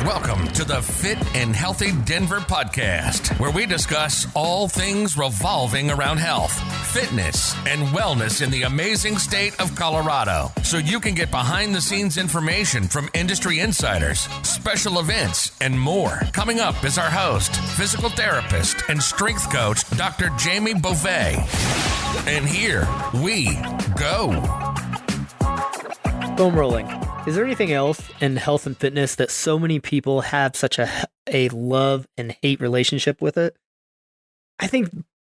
Welcome to the Fit and Healthy Denver podcast, where we discuss all things revolving around health, fitness, and wellness in the amazing state of Colorado, so you can get behind-the-scenes information from industry insiders, special events, and more. Coming up is our host, physical therapist and strength coach, Dr. Jamie Beauvais. And here we go. Foam rolling. Is there anything else in health and fitness that so many people have such a love and hate relationship with it? I think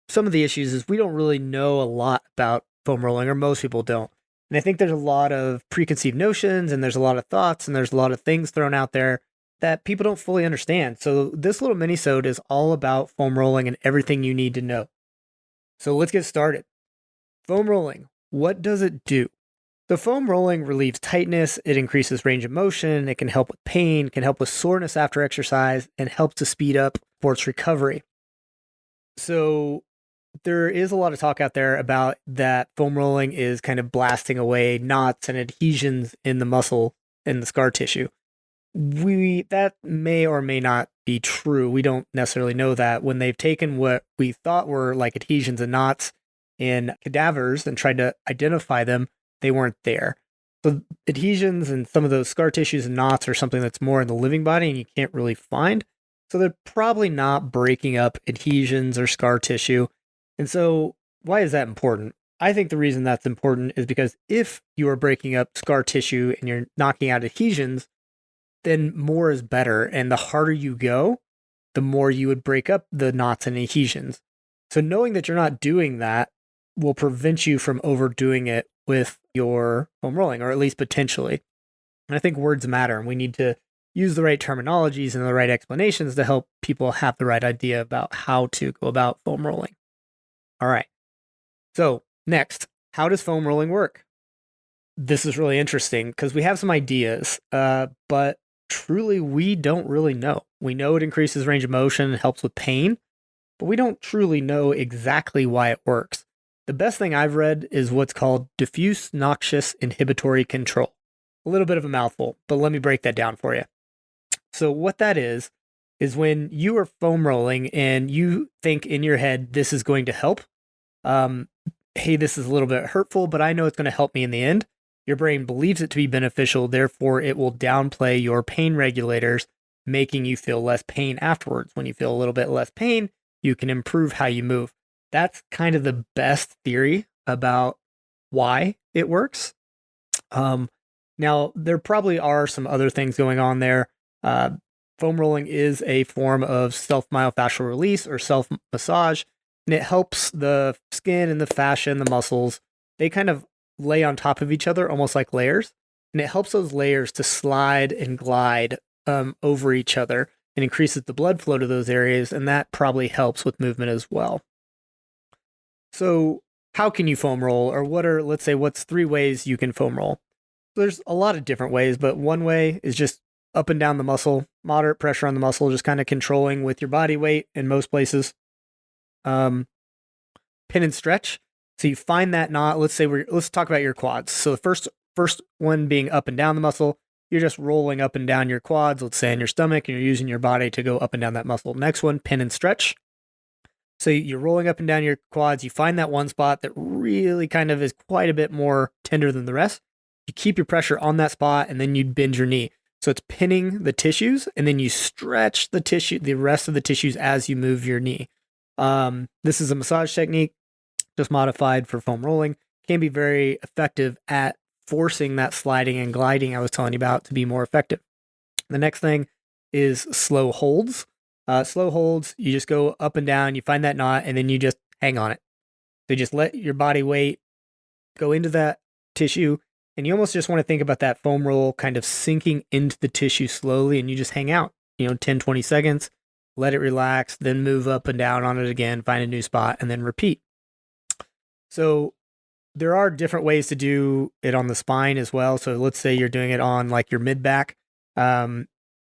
some of the issues is we don't really know a lot about foam rolling, or most people don't. And I think there's a lot of preconceived notions, and there's a lot of thoughts, and there's a lot of things thrown out there that people don't fully understand. So this little mini-sode is all about foam rolling and everything you need to know. So let's get started. Foam rolling, what does it do? So foam rolling relieves tightness, it increases range of motion, it can help with pain, can help with soreness after exercise, and helps to speed up sports recovery. So there is a lot of talk out there about that foam rolling is kind of blasting away knots and adhesions in the muscle and the scar tissue. That may or may not be true. We don't necessarily know that. When they've taken what we thought were like adhesions and knots in cadavers and tried to identify them, they weren't there. So adhesions and some of those scar tissues and knots are something that's more in the living body and you can't really find. So they're probably not breaking up adhesions or scar tissue. And so why is that important? I think the reason that's important is because if you are breaking up scar tissue and you're knocking out adhesions, then more is better. And the harder you go, the more you would break up the knots and adhesions. So knowing that you're not doing that will prevent you from overdoing it with your foam rolling, or at least potentially. And I think words matter, and we need to use the right terminologies and the right explanations to help people have the right idea about how to go about foam rolling. All right. So next, how does foam rolling work? This is really interesting because we have some ideas, but truly we don't really know. We know it increases range of motion and helps with pain, but we don't truly know exactly why it works. The best thing I've read is what's called diffuse noxious inhibitory control. A little bit of a mouthful, but let me break that down for you. So what that is when you are foam rolling and you think in your head, this is going to help. Hey, this is a little bit hurtful, but I know it's going to help me in the end. Your brain believes it to be beneficial, therefore it will downplay your pain regulators, making you feel less pain afterwards. When you feel a little bit less pain, you can improve how you move. That's kind of the best theory about why it works. Now, there probably are some other things going on there. Foam rolling is a form of self-myofascial release or self-massage, and it helps the skin and the fascia and the muscles. They kind of lay on top of each other, almost like layers, and it helps those layers to slide and glide over each other and increases the blood flow to those areas, and that probably helps with movement as well. So how can you foam roll, or what's 3 ways you can foam roll? There's a lot of different ways, but one way is just up and down the muscle, moderate pressure on the muscle, just kind of controlling with your body weight in most places. Pin and stretch. So you find that knot. Let's talk about your quads. So the first one being up and down the muscle, you're just rolling up and down your quads, let's say in your stomach, and you're using your body to go up and down that muscle. Next one, pin and stretch. So you're rolling up and down your quads. You find that one spot that really kind of is quite a bit more tender than the rest. You keep your pressure on that spot, and then you bend your knee. So it's pinning the tissues, and then you stretch the rest of the tissues as you move your knee. This is a massage technique, just modified for foam rolling. Can be very effective at forcing that sliding and gliding I was telling you about to be more effective. The next thing is slow holds. Slow holds, you just go up and down, you find that knot, and then you just hang on it. So you just let your body weight go into that tissue, and you almost just want to think about that foam roll kind of sinking into the tissue slowly, and you just hang out, 10, 20 seconds, let it relax, then move up and down on it again, find a new spot, and then repeat. So there are different ways to do it on the spine as well. So let's say you're doing it on like your mid-back,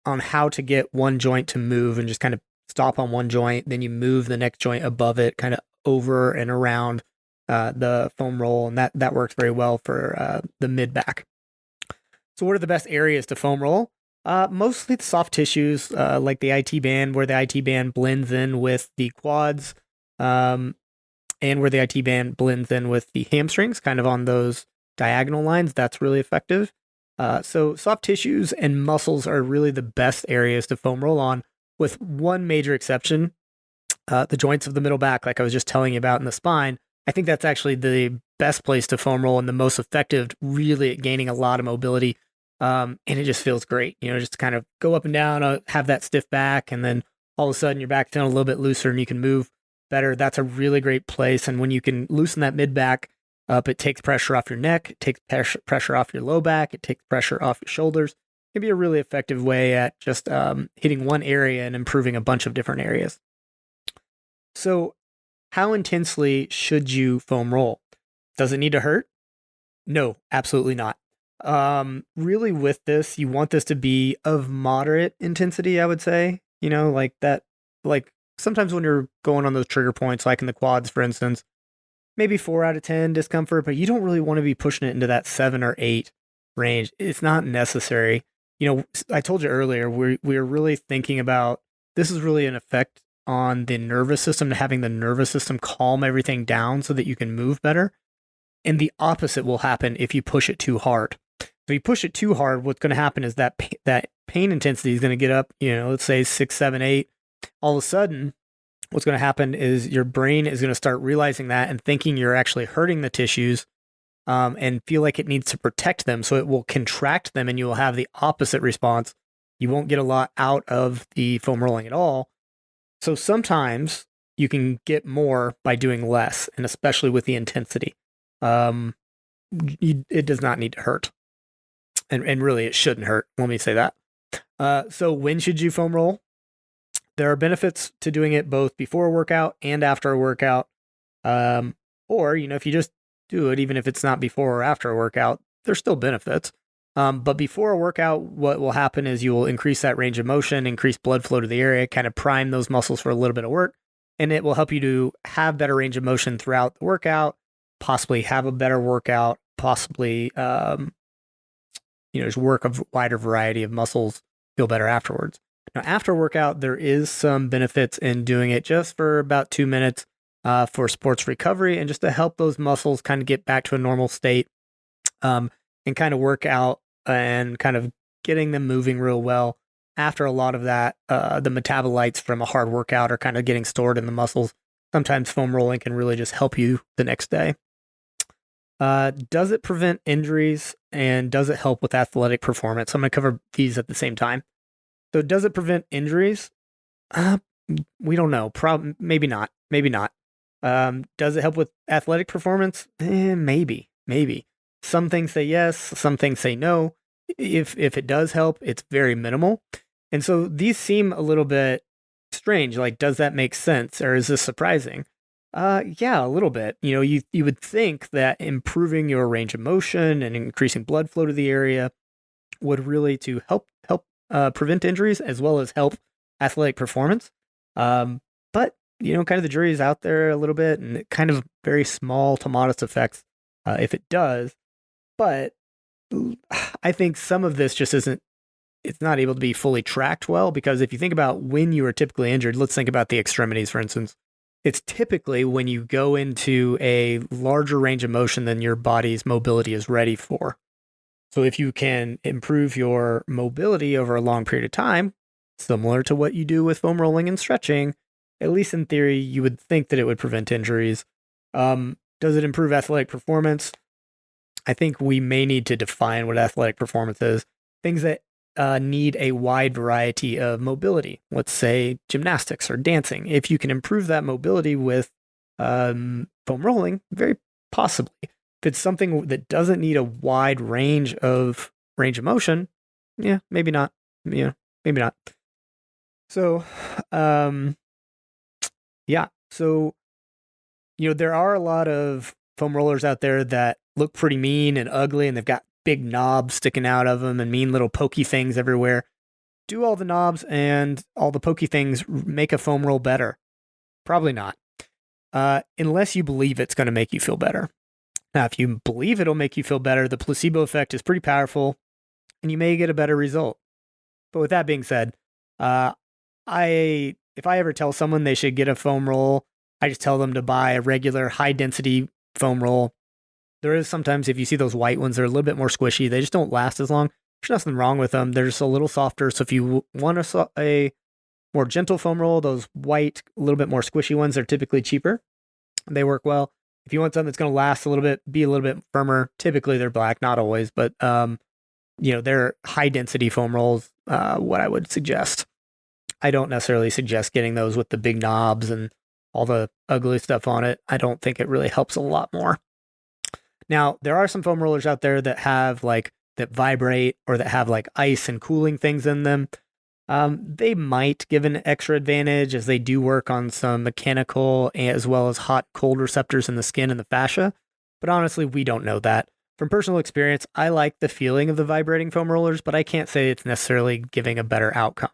on how to get one joint to move and just kind of stop on one joint, then you move the next joint above it, kind of over and around the foam roll, and that works very well for the mid-back. So what are the best areas to foam roll? Mostly the soft tissues, like the IT band, where the IT band blends in with the quads, um, and where the IT band blends in with the hamstrings, kind of on those diagonal lines. That's really effective. So soft tissues and muscles are really the best areas to foam roll on, with one major exception: the joints of the middle back, like I was just telling you about in the spine. I think that's actually the best place to foam roll and the most effective, really at gaining a lot of mobility. And it just feels great, just to kind of go up and down, have that stiff back, and then all of a sudden your back's feeling a little bit looser and you can move better. That's a really great place. And when you can loosen that mid back up, it takes pressure off your neck, it takes pressure off your low back, it takes pressure off your shoulders. It can be a really effective way at just hitting one area and improving a bunch of different areas. So, how intensely should you foam roll? Does it need to hurt? No, absolutely not. Really with this, you want this to be of moderate intensity, I would say. Like that, like sometimes when you're going on those trigger points, like in the quads, for instance, maybe 4 out of 10 discomfort, but you don't really want to be pushing it into that 7 or 8 range. It's not necessary. I told you earlier, we're really thinking about, this is really an effect on the nervous system, having the nervous system calm everything down so that you can move better. And the opposite will happen if you push it too hard. If you push it too hard, what's going to happen is that pain intensity is going to get up, let's say 6, 7, 8. All of a sudden, what's going to happen is your brain is going to start realizing that and thinking you're actually hurting the tissues, and feel like it needs to protect them. So it will contract them and you will have the opposite response. You won't get a lot out of the foam rolling at all. So sometimes you can get more by doing less, and especially with the intensity. It does not need to hurt. And really, it shouldn't hurt. Let me say that. So when should you foam roll? There are benefits to doing it both before a workout and after a workout. Or, if you just do it, even if it's not before or after a workout, there's still benefits. But before a workout, what will happen is you will increase that range of motion, increase blood flow to the area, kind of prime those muscles for a little bit of work. And it will help you to have better range of motion throughout the workout, possibly have a better workout, possibly, just work a wider variety of muscles, feel better afterwards. Now, after a workout, there is some benefits in doing it just for about 2 minutes for sports recovery and just to help those muscles kind of get back to a normal state, and kind of work out and kind of getting them moving real well. After a lot of that, the metabolites from a hard workout are kind of getting stored in the muscles. Sometimes foam rolling can really just help you the next day. Does it prevent injuries, and does it help with athletic performance? I'm going to cover these at the same time. So does it prevent injuries? We don't know. Maybe not. Maybe not. Does it help with athletic performance? Maybe. Some things say yes, some things say no. If it does help, it's very minimal. And so these seem a little bit strange. Like, does that make sense, or is this surprising? Yeah, a little bit. You would think that improving your range of motion and increasing blood flow to the area would really to help prevent injuries as well as help athletic performance. But kind of the jury is out there a little bit, and it kind of very small to modest effects if it does. But I think some of this just it's not able to be fully tracked well, because if you think about when you are typically injured, let's think about the extremities, for instance. It's typically when you go into a larger range of motion than your body's mobility is ready for. So if you can improve your mobility over a long period of time, similar to what you do with foam rolling and stretching, at least in theory, you would think that it would prevent injuries. Does it improve athletic performance? I think we may need to define what athletic performance is. Things that need a wide variety of mobility. Let's say gymnastics or dancing. If you can improve that mobility with foam rolling, very possibly. If it's something that doesn't need a wide range of motion, yeah, maybe not. Yeah, maybe not. So, yeah. So, there are a lot of foam rollers out there that look pretty mean and ugly, and they've got big knobs sticking out of them and mean little pokey things everywhere. Do all the knobs and all the pokey things make a foam roll better? Probably not. Unless you believe it's going to make you feel better. Now, if you believe it'll make you feel better, the placebo effect is pretty powerful, and you may get a better result. But with that being said, if I ever tell someone they should get a foam roll, I just tell them to buy a regular high density foam roll. There is sometimes, if you see those white ones, they're a little bit more squishy. They just don't last as long. There's nothing wrong with them. They're just a little softer. So if you want a more gentle foam roll, those white, a little bit more squishy ones are typically cheaper. They work well. If you want something that's going to last a little bit, be a little bit firmer, typically they're black, not always, but they're high density foam rolls, what I would suggest. I don't necessarily suggest getting those with the big knobs and all the ugly stuff on it. I don't think it really helps a lot more. Now, there are some foam rollers out there that have that vibrate or that have ice and cooling things in them. They might give an extra advantage as they do work on some mechanical as well as hot cold receptors in the skin and the fascia. But honestly, we don't know that. From personal experience, I like the feeling of the vibrating foam rollers, but I can't say it's necessarily giving a better outcome.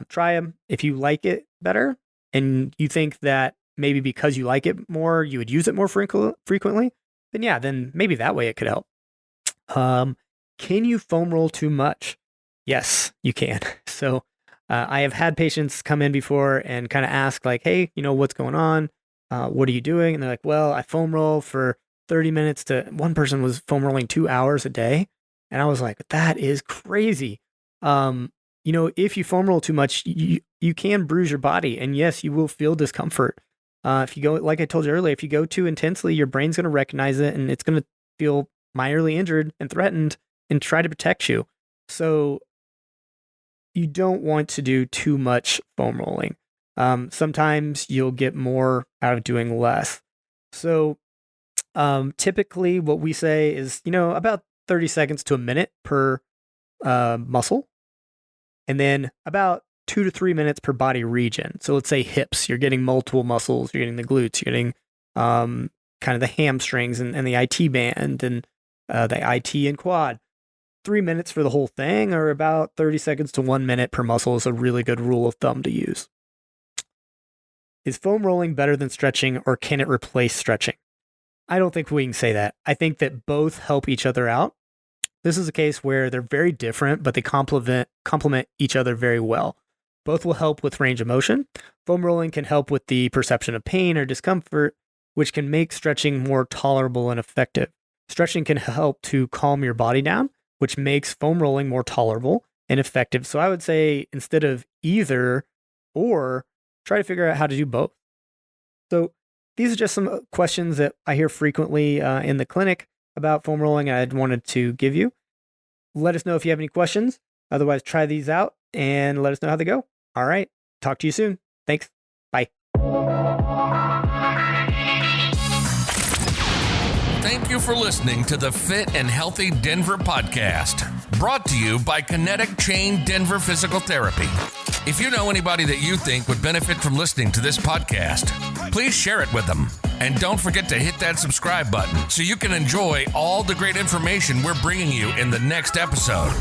Try them. If you like it better and you think that maybe because you like it more, you would use it more frequently, then maybe that way it could help. Can you foam roll too much? Yes, you can. So I have had patients come in before and kind of ask hey, what's going on? What are you doing? And they're like, well, I foam roll for 30 minutes to one person was foam rolling 2 hours a day. And I was like, that is crazy. If you foam roll too much, you can bruise your body. And yes, you will feel discomfort. If you go, like I told you earlier, if you go too intensely, your brain's going to recognize it and it's going to feel minorly injured and threatened and try to protect you. So you don't want to do too much foam rolling. Sometimes you'll get more out of doing less. So typically what we say is, about 30 seconds to a minute per muscle. And then about 2 to 3 minutes per body region. So let's say hips, you're getting multiple muscles, you're getting the glutes, you're getting kind of the hamstrings and the IT band and the IT and quad. 3 minutes for the whole thing, or about 30 seconds to 1 minute per muscle is a really good rule of thumb to use. Is foam rolling better than stretching, or can it replace stretching? I don't think we can say that. I think that both help each other out. This is a case where they're very different, but they complement each other very well. Both will help with range of motion. Foam rolling can help with the perception of pain or discomfort, which can make stretching more tolerable and effective. Stretching can help to calm your body down, which makes foam rolling more tolerable and effective. So I would say instead of either or, try to figure out how to do both. So these are just some questions that I hear frequently in the clinic about foam rolling I wanted to give you. Let us know if you have any questions. Otherwise, try these out and let us know how they go. All right. Talk to you soon. Thanks. Bye. Thank you for listening to the Fit and Healthy Denver podcast, brought to you by Kinetic Chain Denver Physical Therapy. If you know anybody that you think would benefit from listening to this podcast, please share it with them. And don't forget to hit that subscribe button so you can enjoy all the great information we're bringing you in the next episode.